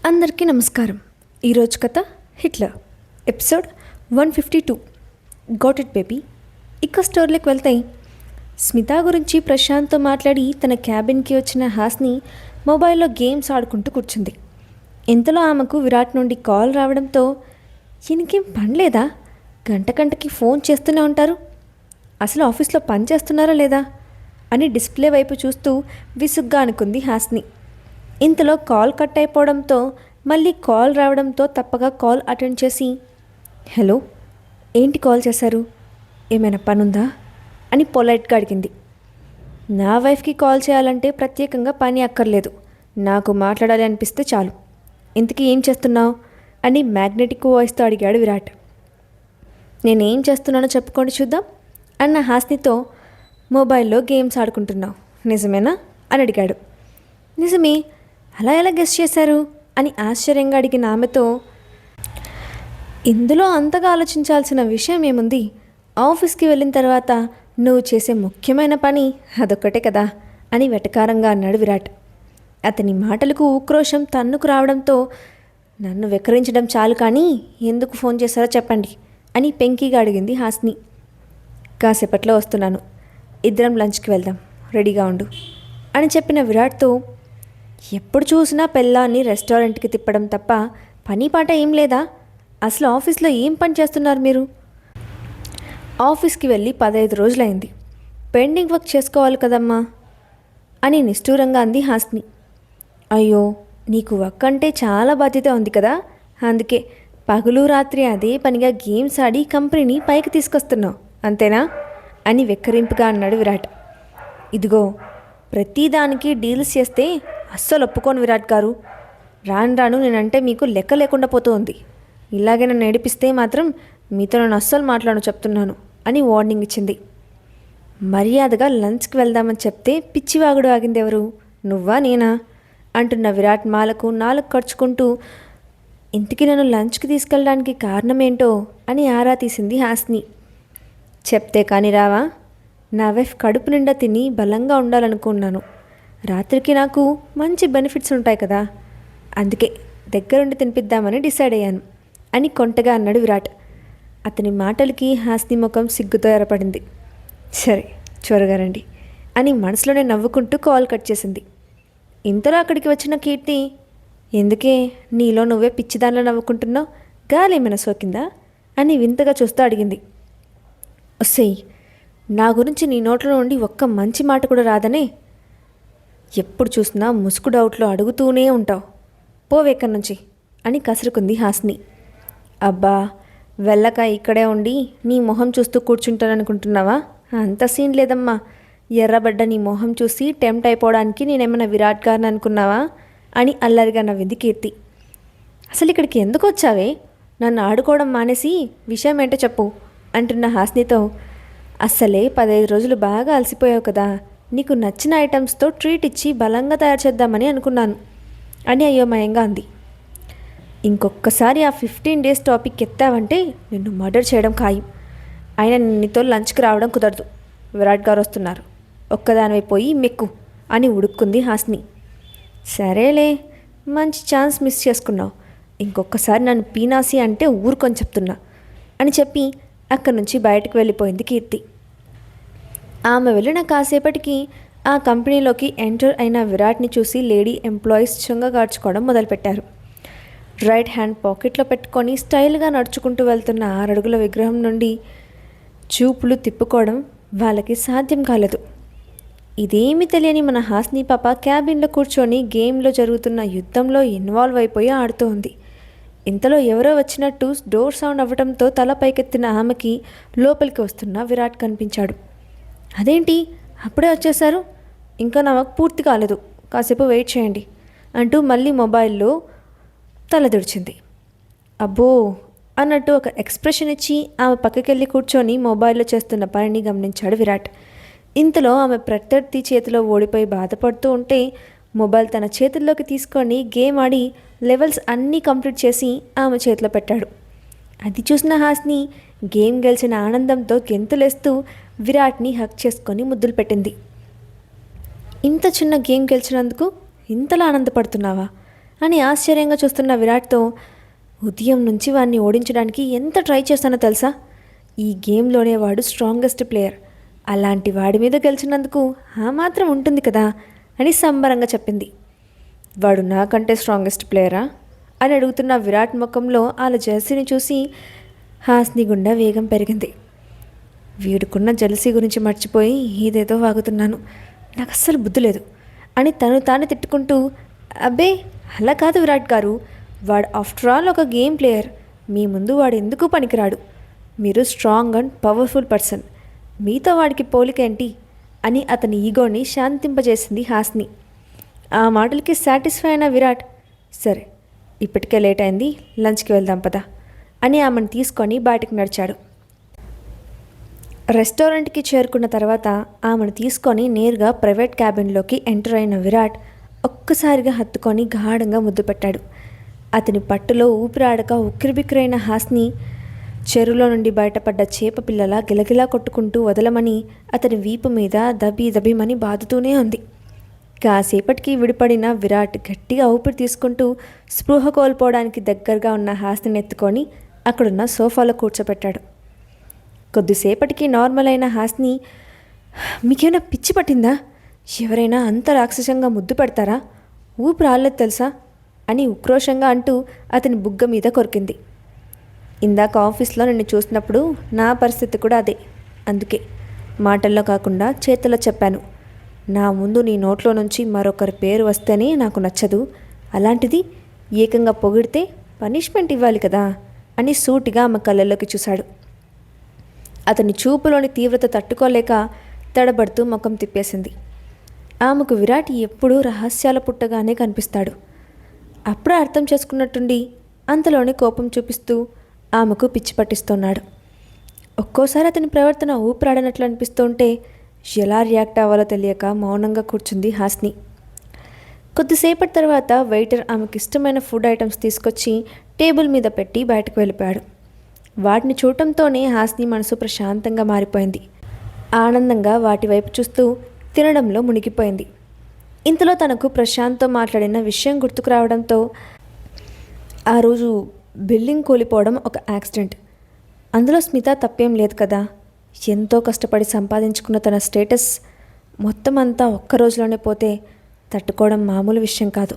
అందరికీ నమస్కారం. ఈరోజు కథ Hitler episode 152 got it baby. ఇక స్టోరీలోకి వెళ్తాయి. స్మిత గురించి ప్రశాంత్తో మాట్లాడి తన క్యాబిన్కి వచ్చిన హాస్ని మొబైల్లో గేమ్స్ ఆడుకుంటూ కూర్చుంది. ఇంతలో ఆమెకు విరాట్ నుండి కాల్ రావడంతో ఈయనకేం పని లేదా, గంటకి ఫోన్ చేస్తూనే ఉంటారు, అసలు ఆఫీస్లో పని చేస్తున్నారా లేదా అని డిస్ప్లే వైపు చూస్తూ విసుగ్గా అనుకుంది హాస్ని. ఇంతలో కాల్ కట్ అయిపోవడంతో మళ్ళీ కాల్ రావడంతో తప్పగా కాల్ అటెండ్ చేసి, హలో, ఏంటి కాల్ చేశారు, ఏమైనా పనుందా అని పొలైట్గా అడిగింది. నా వైఫ్కి కాల్ చేయాలంటే ప్రత్యేకంగా పని అక్కర్లేదు, నాకు మాట్లాడాలి అనిపిస్తే చాలు, ఇంతకీ ఏం చేస్తున్నావు అని మ్యాగ్నెటిక్ వాయిస్తో అడిగాడు విరాట్. నేనేం చేస్తున్నానో చెప్పుకోండి చూద్దాం అన్న హాస్నితో. మొబైల్లో గేమ్స్ ఆడుకుంటున్నావు నిజమేనా అని అడిగాడు. నిజమే, అలా ఎలా గెస్ చేశారు అని ఆశ్చర్యంగా అడిగిన ఆమెతో, ఇందులో అంతగా ఆలోచించాల్సిన విషయం ఏముంది, ఆఫీస్కి వెళ్ళిన తర్వాత నువ్వు చేసే ముఖ్యమైన పని అదొక్కటే కదా అని వెటకారంగా అన్నాడు విరాట్. అతని మాటలకు ఉక్రోషం తన్నుకు రావడంతో, నన్ను వెకరించడం చాలు కానీ ఎందుకు ఫోన్ చేశారో చెప్పండి అని పెంకీగా అడిగింది హాస్ని. కాసేపట్లో వస్తున్నాను, ఇద్దరం లంచ్కి వెళ్దాం, రెడీగా ఉండు అని చెప్పిన విరాట్తో, ఎప్పుడు చూసినా పెళ్ళాన్ని రెస్టారెంట్కి తిప్పడం తప్ప పని పాట ఏం లేదా, అసలు ఆఫీస్లో ఏం పని చేస్తున్నారు మీరు, ఆఫీస్కి వెళ్ళి 15 రోజులైంది, పెండింగ్ వర్క్ చేసుకోవాలి కదమ్మా అని నిష్ఠూరంగా అంది హాస్ని. అయ్యో, నీకు వర్క్ అంటే చాలా బాధ్యత ఉంది కదా, అందుకే పగలు రాత్రి అదే పనిగా గేమ్స్ ఆడి కంపెనీని పైకి తీసుకొస్తున్నావు అంతేనా అని వెక్కరింపుగా అన్నాడు విరాట్. ఇదిగో, ప్రతిదానికి డీల్స్ చేస్తే అస్సలు ఒప్పుకోను విరాట్ గారు, రాను నేనంటే మీకు లెక్క లేకుండా పోతుంది, ఇలాగే నన్ను ఏడిపిస్తే మాత్రం మీతో నేను అస్సలు మాట్లాడను చెప్తున్నాను అని వార్నింగ్ ఇచ్చింది. మర్యాదగా లంచ్కి వెళ్దామని చెప్తే పిచ్చివాగుడు ఆగింది ఎవరు, నువ్వా నేనా అంటున్న విరాట్ మాలకు నాలుగు ఖర్చుకుంటూ, ఇంటికి నన్ను లంచ్కి తీసుకెళ్ళడానికి కారణమేంటో అని ఆరా తీసింది హాస్ని. చెప్తే కానీ రావా, నా వైఫ్ కడుపు నిండా తిని బలంగా ఉండాలనుకున్నాను, రాత్రికి నాకు మంచి బెనిఫిట్స్ ఉంటాయి కదా, అందుకే దగ్గరుండి తినిపిద్దామని డిసైడ్ అయ్యాను అని కొంటగా అన్నాడు విరాట్. అతని మాటలకి హాస్ని ముఖం సిగ్గుతో ఎరపడింది. సరే త్వరగా రండి అని మనసులోనే నవ్వుకుంటూ కాల్ కట్ చేసింది. ఇంతలో అక్కడికి వచ్చిన కీర్తి, ఎందుకే నీలో నువ్వే పిచ్చిదానిలో నవ్వుకుంటున్నావు, గాలి ఏమైనా సోకిందా అని వింతగా చూస్తూ అడిగింది. ఒసేయ్, నా గురించి నీ నోట్లో నుండి ఒక్క మంచి మాట కూడా రాదనే, ఎప్పుడు చూసినా ముసుగు డౌట్లో అడుగుతూనే ఉంటావు, పోవేక్కడి నుంచి అని కసురుకుంది హాస్ని. అబ్బా, వెళ్ళక ఇక్కడే ఉండి నీ మొహం చూస్తూ కూర్చుంటాననుకుంటున్నావా, అంత సీన్ లేదమ్మా, ఎర్రబడ్డ నీ మొహం చూసి టెంప్ట్ అయిపోవడానికి నేనేమన్నా విరాట్ గారిని అనుకున్నావా అని అల్లరిగా నవ్వింది కీర్తి. అసలు ఇక్కడికి ఎందుకు వచ్చావే, నన్ను ఆడుకోవడం మానేసి విషయం ఏంటో చెప్పు అంటున్న హాస్నితో, అస్సలే 15 రోజులు బాగా అలసిపోయావు కదా, నీకు నచ్చిన ఐటమ్స్తో ట్రీట్ ఇచ్చి బలంగా తయారు చేద్దామని అనుకున్నాను అని అయోమయంగా అంది. ఇంకొకసారి ఆ 15 డేస్ టాపిక్ ఎత్తావంటే నిన్ను మర్డర్ చేయడం ఖాయం, అయినా నీతో లంచ్కి రావడం కుదరదు, విరాట్ గారు వస్తున్నారు, ఒక్కదానివైపోయి మెక్కు అని ఉడుక్కుంది హాస్ని. సరేలే, మంచి ఛాన్స్ మిస్ చేసుకున్నావు, ఇంకొకసారి నన్ను పీనాసి అంటే ఊరుకొని చెప్తున్నా అని చెప్పి అక్కడి నుంచి బయటకు వెళ్ళిపోయింది కీర్తి. ఆమె వెళ్ళిన కాసేపటికి ఆ కంపెనీలోకి ఎంటర్ అయిన విరాట్ని చూసి లేడీ ఎంప్లాయీస్ చొంగగార్చుకోవడం మొదలుపెట్టారు. రైట్ హ్యాండ్ పాకెట్లో పెట్టుకొని స్టైల్గా నడుచుకుంటూ వెళ్తున్న 6 అడుగుల విగ్రహం నుండి చూపులు తిప్పుకోవడం వాళ్ళకి సాధ్యం కాలేదు. ఇదేమీ తెలియని మన హాస్ని పాప క్యాబిన్లో కూర్చొని గేమ్లో జరుగుతున్న యుద్ధంలో ఇన్వాల్వ్ అయిపోయి ఆడుతూ ఉంది. ఇంతలో ఎవరో వచ్చినట్టు డోర్ సౌండ్ అవ్వడంతో తల పైకెత్తిన ఆమెకి లోపలికి వస్తున్న విరాట్ కనిపించాడు. అదేంటి అప్పుడే వచ్చేశారు, ఇంకా నా వర్క్ పూర్తి కాలేదు, కాసేపు వెయిట్ చేయండి అంటూ మళ్ళీ మొబైల్లో తలదుడిచింది. అబ్బో అన్నట్టు ఒక ఎక్స్ప్రెషన్ ఇచ్చి ఆమె పక్కకెళ్ళి కూర్చొని మొబైల్లో చేస్తున్న పనిని గమనించాడు విరాట్. ఇంతలో ఆమె ప్రత్యర్థి చేతిలో ఓడిపోయి బాధపడుతూ ఉంటే మొబైల్ తన చేతుల్లోకి తీసుకొని గేమ్ ఆడి లెవెల్స్ అన్నీ కంప్లీట్ చేసి ఆమె చేతిలో పెట్టాడు. అది చూసిన హాస్ని గేమ్ గెలిచిన ఆనందంతో గెంతులేస్తూ విరాట్ని హక్ చేసుకొని ముద్దులు పెట్టింది. ఇంత చిన్న గేమ్ గెలిచినందుకు ఇంతలా ఆనందపడుతున్నావా అని ఆశ్చర్యంగా చూస్తున్న విరాట్తో, ఉదయం నుంచి వాడిని ఓడించడానికి ఎంత ట్రై చేస్తానో తెలుసా? ఈ గేమ్లోనే వాడు స్ట్రాంగెస్ట్ ప్లేయర్. అలాంటి వాడి మీద గెలిచినందుకు ఆ మాత్రం ఉంటుంది కదా అని సంబరంగా చెప్పింది. వాడు నాకంటే స్ట్రాంగెస్ట్ ప్లేయరా అని అడుగుతున్న విరాట్ ముఖంలో వాళ్ళ జెర్సీని చూసి హాస్ని గుండా వేగం పెరిగింది. వీడుకున్న జెలసీ గురించి మర్చిపోయి ఇదేదో వాగుతున్నాను, నాకు అస్సలు బుద్ధి లేదు అని తను తాను తిట్టుకుంటూ, అబ్బే అలా కాదు విరాట్ గారు, వాడు ఆఫ్టర్ ఆల్ ఒక గేమ్ ప్లేయర్. మీ ముందు వాడు ఎందుకు పనికిరాడు. మీరు స్ట్రాంగ్ అండ్ పవర్ఫుల్ పర్సన్, మీతో వాడికి పోలికేంటి అని అతని ఈగోని శాంతింపజేసింది హాస్ని. ఆ మాటలకి సాటిస్ఫై అయిన విరాట్, సరే ఇప్పటికే లేట్ అయింది, లంచ్కి వెళ్దాం పదా అని ఆమెను తీసుకొని బయటకు నడిచాడు. రెస్టారెంట్కి చేరుకున్న తర్వాత ఆమెను తీసుకొని నేరుగా ప్రైవేట్ క్యాబిన్లోకి ఎంటర్ అయిన విరాట్ ఒక్కసారిగా హత్తుకొని గాఢంగా ముద్దు పెట్టాడు. అతని పట్టులో ఊపిరాడక ఉక్కిరిబిక్కిరైన హాస్ని చెరువులో నుండి బయటపడ్డ చేప పిల్లలా గిలగిలా కొట్టుకుంటూ వదలమని అతని వీపు మీద దబీమని బాదుతూనే ఉంది. కాసేపటికి విడిపడిన విరాట్ గట్టిగా ఊపిరి తీసుకుంటూ స్పృహ కోల్పోవడానికి దగ్గరగా ఉన్న హాస్ని ఎత్తుకొని అక్కడున్న సోఫాలో కూర్చోబెట్టాడు. కొద్దిసేపటికి నార్మల్ అయిన హాస్ని, మీకేమైనా పిచ్చి పట్టిందా? ఎవరైనా అంత రాక్షసంగా ముద్దు పెడతారా? ఊపిరి రాలేదు తెలుసా అని ఉక్రోషంగా అంటూ అతని బుగ్గ మీద కొరికింది. ఇందాక ఆఫీస్లో నిన్ను చూసినప్పుడు నా పరిస్థితి కూడా అదే. అందుకే మాటల్లో కాకుండా చేతుల్లో చెప్పాను. నా ముందు నీ నోట్లో నుంచి మరొకరి పేరు వస్తేనే నాకు నచ్చదు. అలాంటిది ఏకంగా పొగిడితే పనిష్మెంట్ ఇవ్వాలి కదా అని సూటిగా ఆమె కళ్ళల్లోకి చూశాడు. అతని చూపులోని తీవ్రత తట్టుకోలేక తడబడుతూ ముఖం తిప్పేసింది. ఆమెకు విరాట్ ఎప్పుడూ రహస్యాల పుట్టగానే కనిపిస్తాడు. అప్పుడే అర్థం చేసుకున్నట్టుండి అంతలోనే కోపం చూపిస్తూ ఆమెకు పిచ్చి పట్టిస్తున్నాడు. ఒక్కోసారి అతని ప్రవర్తన ఊపిరాడనట్లు అనిపిస్తుంటే ఎలా రియాక్ట్ అవ్వాలో తెలియక మౌనంగా కూర్చుంది హాస్ని. కొద్దిసేపటి తర్వాత వెయిటర్ ఆమెకు ఇష్టమైన ఫుడ్ ఐటమ్స్ తీసుకొచ్చి టేబుల్ మీద పెట్టి బయటకు వెళ్ళిపోయాడు. వాటిని చూడటంతోనే హాస్ని మనసు ప్రశాంతంగా మారిపోయింది. ఆనందంగా వాటి వైపు చూస్తూ తినడంలో మునిగిపోయింది. ఇంతలో తనకు ప్రశాంత్తో మాట్లాడిన విషయం గుర్తుకు రావడంతో, ఆ రోజు బిల్డింగ్ కూలిపోవడం ఒక యాక్సిడెంట్, అందులో స్మిత తప్పేం లేదు కదా. ఎంతో కష్టపడి సంపాదించుకున్న తన స్టేటస్ మొత్తం అంతా ఒక్క రోజులోనే పోతే తట్టుకోవడం మామూలు విషయం కాదు.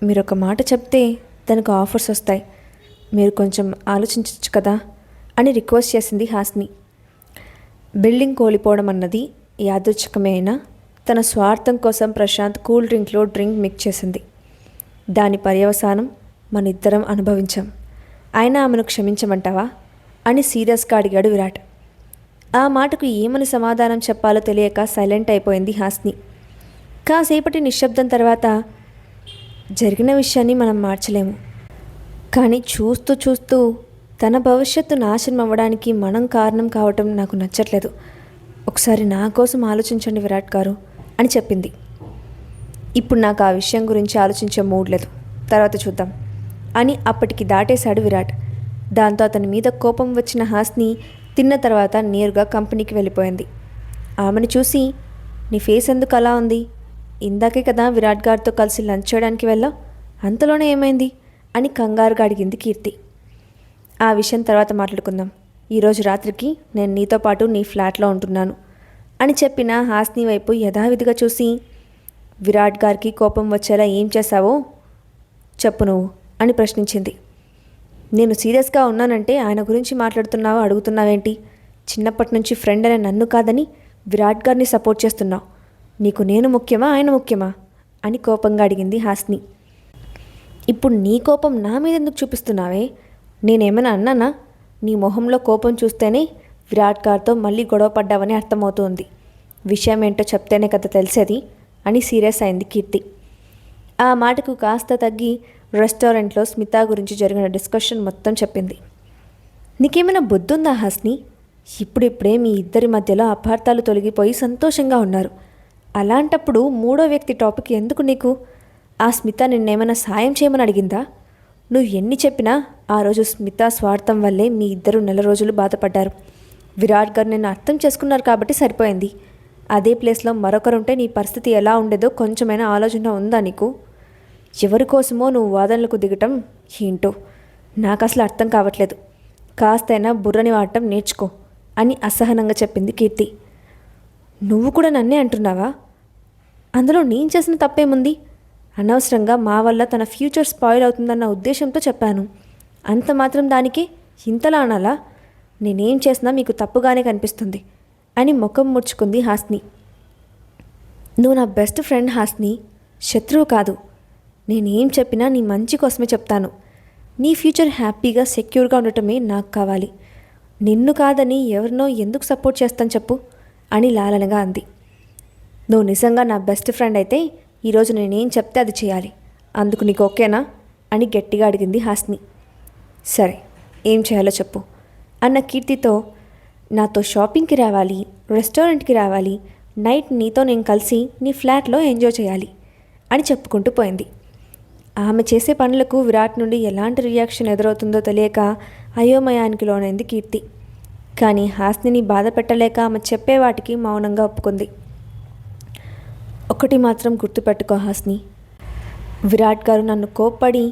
మీరు ఒక మాట చెప్తే తనకు ఆఫర్స్ వస్తాయి, మీరు కొంచెం ఆలోచించవచ్చు కదా అని రిక్వెస్ట్ చేసింది హాస్ని. బిల్డింగ్ కూలిపోవడం అన్నది యాదృచ్ఛికమే అయినా తన స్వార్థం కోసం ప్రశాంత్ కూల్ డ్రింక్లో డ్రింక్ మిక్స్ చేసింది. దాని పర్యవసానం మన ఇద్దరం అనుభవించాం. అయినా ఆమెను క్షమించమంటావా అని సీరియస్గా అడిగాడు విరాట్. ఆ మాటకు ఏమని సమాధానం చెప్పాలో తెలియక సైలెంట్ అయిపోయింది హాస్ని. కాసేపటి నిశ్శబ్దం తర్వాత, జరిగిన విషయాన్ని మనం మార్చలేము, కానీ చూస్తూ చూస్తూ తన భవిష్యత్తు నాశనం అవ్వడానికి మనం కారణం కావటం నాకు నచ్చట్లేదు. ఒకసారి నా కోసం ఆలోచించండి విరాట్ గారు అని చెప్పింది. ఇప్పుడు నాకు ఆ విషయం గురించి ఆలోచించే మూడ్ లేదు, తర్వాత చూద్దాం అని అప్పటికి దాటేశాడు విరాట్. దాంతో అతని మీద కోపం వచ్చిన హాస్ని తిన్న తర్వాత నేరుగా కంపెనీకి వెళ్ళిపోయింది. ఆమెను చూసి, నీ ఫేస్ ఎందుకు అలా ఉంది? ఇందాకే కదా విరాట్ గారితో కలిసి లంచ్ చేయడానికి వెళ్ళావు, అంతలోనే ఏమైంది అని కంగారుగా అడిగింది కీర్తి. ఆ విషయం తర్వాత మాట్లాడుకుందాం, ఈరోజు రాత్రికి నేను నీతో పాటు నీ ఫ్లాట్లో ఉంటున్నాను అని చెప్పిన హాస్ని వైపు యథావిధిగా చూసి, విరాట్ గారికి కోపం వచ్చేలా ఏం చేశావో చెప్పు నువ్వు అని ప్రశ్నించింది. నేను సీరియస్గా ఉన్నానంటే ఆయన గురించి మాట్లాడుతున్నావో అడుగుతున్నావేంటి? చిన్నప్పటి నుంచి ఫ్రెండ్ అనే నన్ను కాదని విరాట్ గారిని సపోర్ట్ చేస్తున్నావు. నీకు నేను ముఖ్యమా ఆయన ముఖ్యమా అని కోపంగా అడిగింది హాస్ని. ఇప్పుడు నీ కోపం నా మీద ఎందుకు చూపిస్తున్నావే? నేనేమైనా అన్నానా? నీ మొహంలో కోపం చూస్తేనే విరాట్ గారితో మళ్ళీ గొడవ పడ్డావని అర్థమవుతోంది. విషయం ఏంటో చెప్తేనే కదా తెలిసేది అని సీరియస్ అయింది కీర్తి. ఆ మాటకు కాస్త తగ్గి రెస్టారెంట్లో స్మిత గురించి జరిగిన డిస్కషన్ మొత్తం చెప్పింది. నీకేమైనా బుద్ధుందా హాస్ని? ఇప్పుడిప్పుడే మీ ఇద్దరి మధ్యలో అపార్థాలు తొలగిపోయి సంతోషంగా ఉన్నారు. అలాంటప్పుడు మూడో వ్యక్తి టాపిక్ ఎందుకు నీకు? ఆ స్మిత నిన్నేమైనా సాయం చేయమని అడిగిందా? నువ్వు ఎన్ని చెప్పినా ఆ రోజు స్మిత స్వార్థం వల్లే మీ ఇద్దరు నెల రోజులు బాధపడ్డారు. విరాట్ గారు నిన్ను అర్థం చేసుకున్నారు కాబట్టి సరిపోయింది. అదే ప్లేస్లో మరొకరుంటే నీ పరిస్థితి ఎలా ఉండేదో కొంచెమైనా ఆలోచన ఉందా నీకు? ఎవరి కోసమో నువ్వు వాదనలకు దిగటం ఏంటో నాకు అసలు అర్థం కావట్లేదు. కాస్తైనా బుర్రని వాడటం నేర్చుకో అని అసహనంగా చెప్పింది కీర్తి. నువ్వు కూడా నన్నే అంటున్నావా? అందులో నేను చేసిన తప్పేముంది? అనవసరంగా మా వల్ల తన ఫ్యూచర్ స్పాయిల్ అవుతుందన్న ఉద్దేశంతో చెప్పాను. అంత మాత్రం దానికి ఇంతలా అనాలా? నేనేం చేసినా మీకు తప్పుగానే కనిపిస్తుంది అని ముఖం ముడుచుకుంది హాస్ని. నువ్వు నా బెస్ట్ ఫ్రెండ్ హాస్ని, శత్రువు కాదు. నేనేం చెప్పినా నీ మంచి కోసమే చెప్తాను. నీ ఫ్యూచర్ హ్యాపీగా సెక్యూర్గా ఉండటమే నాకు కావాలి. నిన్ను కాదని ఎవరినో ఎందుకు సపోర్ట్ చేస్తాను చెప్పు అని లాలనగా అంది. నువ్వు నిజంగా నా బెస్ట్ ఫ్రెండ్ అయితే ఈరోజు నేనేం చెప్తే అది చేయాలి. అందుకు నీకు ఓకేనా అని గట్టిగా అడిగింది హాస్ని. సరే, ఏం చేయాలో చెప్పు అన్న కీర్తితో నాతో షాపింగ్కి రావాలి, రెస్టారెంట్కి రావాలి, నైట్ నీతో నేను కలిసి నీ ఫ్లాట్లో ఎంజాయ్ చేయాలి అని చెప్పుకుంటూ పోయింది. ఆమె చేసే పనులకు విరాట్ నుండి ఎలాంటి రియాక్షన్ ఎదురవుతుందో తెలియక అయోమయానికి లోనైంది కీర్తి. కానీ హాస్నిని బాధ పెట్టలేక ఆమె చెప్పే వాటికి మౌనంగా ఒప్పుకుంది. ఒకటి మాత్రం గుర్తుపెట్టుకో హాస్ని, విరాట్ గారు నన్ను కోప్పడి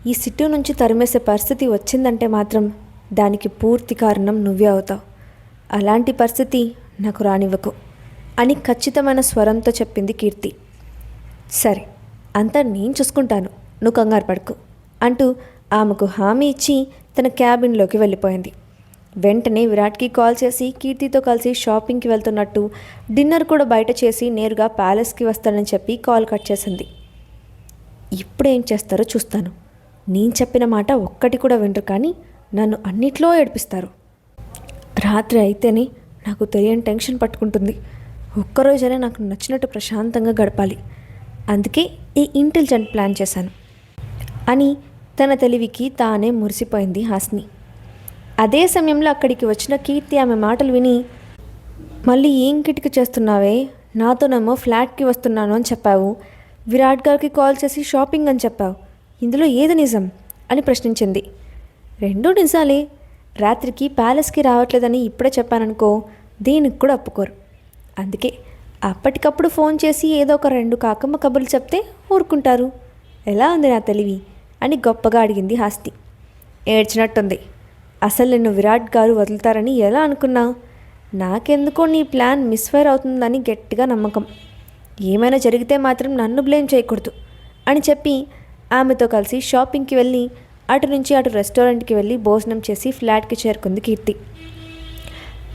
ఈ సిటీ నుంచి తరిమేసే పరిస్థితి వచ్చిందంటే మాత్రం దానికి పూర్తి కారణం నువ్వే అవుతావు. అలాంటి పరిస్థితి నాకు రానివ్వకు అని ఖచ్చితమైన స్వరంతో చెప్పింది కీర్తి. సరే, అంతా నేను చూసుకుంటాను, నువ్వు కంగారు పడకు అంటూ ఆమెకు హామీ ఇచ్చి తన క్యాబిన్లోకి వెళ్ళిపోయింది. వెంటనే విరాట్కి కాల్ చేసి కీర్తితో కలిసి షాపింగ్కి వెళ్తున్నట్టు, డిన్నర్ కూడా బయట చేసి నేరుగా ప్యాలెస్కి వస్తానని చెప్పి కాల్ కట్ చేసింది. ఇప్పుడు ఏం చేస్తారో చూస్తాను. నేను చెప్పిన మాట ఒక్కటి కూడా వినరు, కానీ నన్ను అన్నిట్లో ఏడిపిస్తారు. రాత్రి అయితేనే నాకు తెలియని టెన్షన్ పట్టుకుంటుంది. ఒక్కరోజైనా నాకు నచ్చినట్టు ప్రశాంతంగా గడపాలి. అందుకే ఈ ఇంటెలిజెంట్ ప్లాన్ చేశాను అని తన తెలివికి తానే మురిసిపోయింది హాస్ని. అదే సమయంలో అక్కడికి వచ్చిన కీర్తి ఆమె మాటలు విని, మళ్ళీ ఏం కిటికీ చేస్తున్నావే? నాతోనేమో ఫ్లాట్కి వస్తున్నాను అని చెప్పావు, విరాట్ గారికి కాల్ చేసి షాపింగ్ అని చెప్పావు. ఇందులో ఏది నిజం అని ప్రశ్నించింది. రెండూ నిజాలే. రాత్రికి ప్యాలెస్కి రావట్లేదని ఇప్పుడే చెప్పాననుకో, దీనికి కూడా ఒప్పుకోరు. అందుకే అప్పటికప్పుడు ఫోన్ చేసి ఏదో ఒక 2 కాకమ్మ కబుర్లు చెప్తే ఊరుకుంటారు. ఎలా ఉంది నా తెలివి అని గొప్పగా అడిగింది హాస్తి. ఏడ్చినట్టుంది. అసలు నిన్ను విరాట్ గారు వదులుతారని ఎలా అనుకున్నావు? నాకెందుకో నీ ప్లాన్ మిస్ఫైర్ అవుతుందని గట్టిగా నమ్మకం. ఏమైనా జరిగితే మాత్రం నన్ను బ్లేమ్ చేయకూడదు అని చెప్పి ఆమెతో కలిసి షాపింగ్కి వెళ్ళి అటు నుంచి అటు రెస్టారెంట్కి వెళ్ళి భోజనం చేసి ఫ్లాట్కి చేరుకుంది కీర్తి.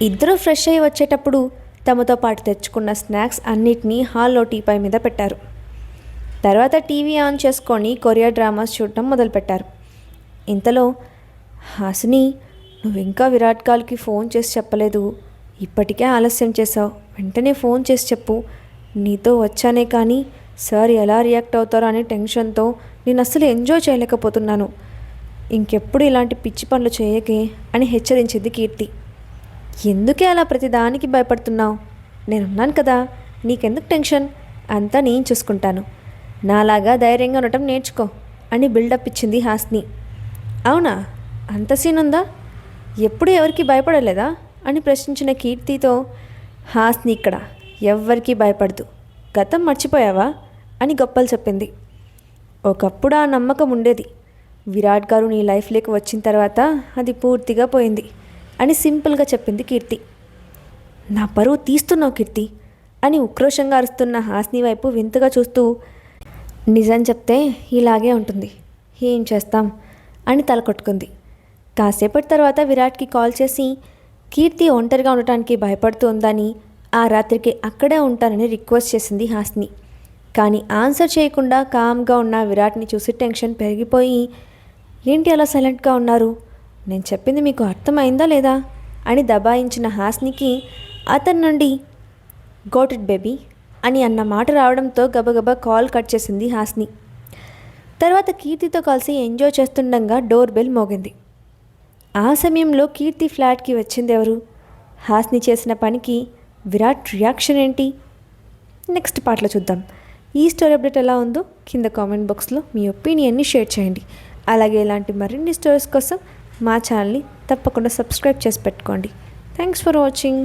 ఇద్దరూ ఫ్రెష్ అయ్యి వచ్చేటప్పుడు తమతో పాటు తెచ్చుకున్న స్నాక్స్ అన్నిటినీ హాల్లో టీపై మీద పెట్టారు. తర్వాత టీవీ ఆన్ చేసుకొని కొరియా డ్రామాస్ చూడటం మొదలుపెట్టారు. ఇంతలో హాసిని, నువ్వు ఇంకా విరాట్ కాల్కి ఫోన్ చేసి చెప్పలేదు. ఇప్పటికే ఆలస్యం చేసావు. వెంటనే ఫోన్ చేసి చెప్పు. నీతో వచ్చానే కానీ సార్ ఎలా రియాక్ట్ అవుతారో అనే టెన్షన్తో నేను అస్సలు ఎంజాయ్ చేయలేకపోతున్నాను. ఇంకెప్పుడు ఇలాంటి పిచ్చి పనులు చేయకే అని హెచ్చరించింది కీర్తి. ఎందుకే అలా ప్రతిదానికి భయపడుతున్నావు? నేనున్నాను కదా, నీకెందుకు టెన్షన్? అంతా నేను చూసుకుంటాను. నాలాగా ధైర్యంగా ఉండటం నేర్చుకో అని బిల్డప్ ఇచ్చింది హాస్ని. అవునా, అంత సీన్ ఉందా? ఎప్పుడు ఎవరికి భయపడలేదా అని ప్రశ్నించిన కీర్తితో, హాస్ని ఇక్కడ ఎవ్వరికీ భయపడదు. గతం మర్చిపోయావా అని గొప్పలు చెప్పింది. ఒకప్పుడు ఆ నమ్మకం ఉండేది. విరాట్ గారు నీ లైఫ్లోకి వచ్చిన తర్వాత అది పూర్తిగా పోయింది అని సింపుల్గా చెప్పింది కీర్తి. నా పరువు తీస్తున్నావు కీర్తి అని ఉక్రోషంగా అరుస్తున్న హాస్ని వైపు వింతగా చూస్తూ, నిజం చెప్తే ఇలాగే ఉంటుంది, ఏం చేస్తాం అని తల కొట్టుకుంది. కాసేపటి తర్వాత విరాట్కి కాల్ చేసి కీర్తి ఒంటరిగా ఉండటానికి భయపడుతూ ఉందని, ఆ రాత్రికి అక్కడే ఉంటానని రిక్వెస్ట్ చేసింది హాస్ని. కానీ ఆన్సర్ చేయకుండా కామ్గా ఉన్న విరాట్ని చూసి టెన్షన్ పెరిగిపోయి, ఏంటి అలా సైలెంట్గా ఉన్నారు? నేను చెప్పింది మీకు అర్థమైందా లేదా అని దబాయించిన హాస్నికి అతని నుండి గోట్ ఇట్ బేబీ అని అన్న మాట రావడంతో గబగబా కాల్ కట్ చేసింది హాస్ని. తర్వాత కీర్తితో కలిసి ఎంజాయ్ చేస్తుండగా డోర్ బెల్ మోగింది. ఆ సమయంలో కీర్తి ఫ్లాట్కి వచ్చింది ఎవరు? హాస్ని చేసిన పనికి విరాట్ రియాక్షన్ ఏంటి? నెక్స్ట్ పార్ట్లో చూద్దాం. ఈ స్టోరీ అప్డేట్ ఎలా ఉందో కింద కామెంట్ బాక్స్లో మీ ఒపీనియన్ని షేర్ చేయండి. అలాగే ఇలాంటి మరిన్ని స్టోరీస్ కోసం మా ఛానల్ని తప్పకుండా సబ్స్క్రైబ్ చేసి పెట్టుకోండి. Thanks for watching.